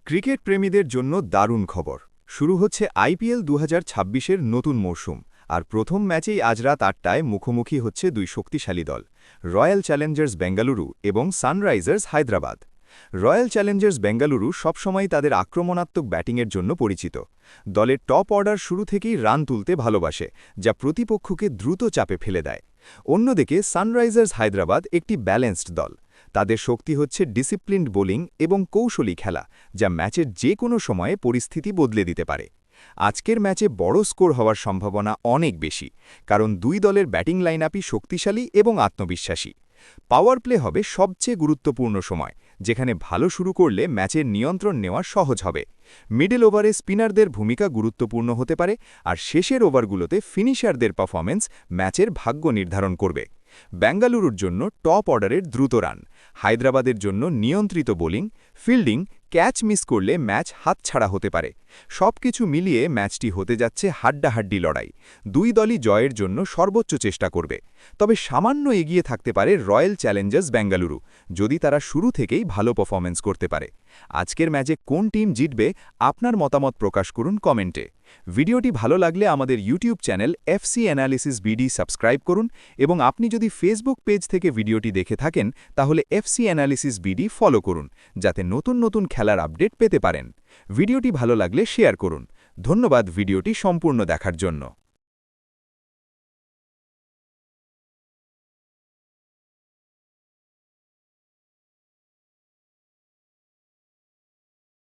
Cricket প্রেমীদের জন্য দারুণ খবর। শুরু হচ্ছে আইপিএল 2026-এর নতুন মরশুম, আর প্রথম ম্যাচেই আজ রাত 8টায় মুখোমুখি হচ্ছে দুই শক্তিশালী দল, রয়্যাল চ্যালেঞ্জার্স বেঙ্গালুরু এবং Sunrisers Hyderabad. Royal Challengers Bengaluru সবসময় তাদের আক্রমণাত্মক ব্যাটিংয়ের জন্য পরিচিত। দলের টপ অর্ডার শুরু থেকেই রান তুলতে ভালোবাসে, যা প্রতিপক্ষকে দ্রুত চাপে ফেলে দেয়। অন্যদিকে সানরাইজার্স হায়দ্রাবাদ একটি ব্যালেন্সড দল। তাদের শক্তি হচ্ছে ডিসিপ্লিনড বোলিং এবং কৌশলী খেলা, যা ম্যাচের যে কোনো সময়ে পরিস্থিতি বদলে দিতে পারে। আজকের ম্যাচে বড় স্কোর হওয়ার সম্ভাবনা অনেক বেশি, কারণ দুই দলের ব্যাটিং লাইনআপই শক্তিশালী এবং আত্মবিশ্বাসী। পাওয়ার প্লে হবে সবচেয়ে গুরুত্বপূর্ণ সময়, যেখানে ভালো শুরু করলে ম্যাচের নিয়ন্ত্রণ নেওয়া সহজ হবে। মিডল ওভারে স্পিনারদের ভূমিকা গুরুত্বপূর্ণ হতে পারে, আর শেষের ওভারগুলোতে ফিনিশারদের পারফরম্যান্স ম্যাচের ভাগ্য নির্ধারণ করবে। বেঙ্গালুরুর জন্য টপ অর্ডারের দ্রুত রান, হায়দ্রাবাদের জন্য নিয়ন্ত্রিত বোলিং, ফিল্ডিং, ক্যাচ মিস করলে ম্যাচ হাতছাড়া হতে পারে। সবকিছু মিলিয়ে ম্যাচটি হতে যাচ্ছে হাড্ডাহাড্ডি লড়াই। দুই দলই জয়ের জন্য সর্বোচ্চ চেষ্টা করবে, তবে সামান্য এগিয়ে থাকতে পারে রয়্যাল চ্যালেঞ্জার্স বেঙ্গালুরু, যদি তারা শুরু থেকেই ভালো পারফরম্যান্স করতে পারে। আজকের ম্যাচে কোন টিম জিতবে, আপনার মতামত প্রকাশ করুন কমেন্টে। ভিডিওটি ভালো লাগলে আমাদের YouTube channel FC analysis BD subscribe করুন, এবং আপনি যদি ফেসবুক পেজ থেকে ভিডিওটি দেখে থাকেন তাহলে এফসি অ্যানালিসিস বিডি ফলো করুন, যাতে নতুন নতুন খেলার আপডেট পেতে পারেন। ভিডিওটি ভালো লাগলে শেয়ার করুন। ধন্যবাদ ভিডিওটি সম্পূর্ণ দেখার জন্য।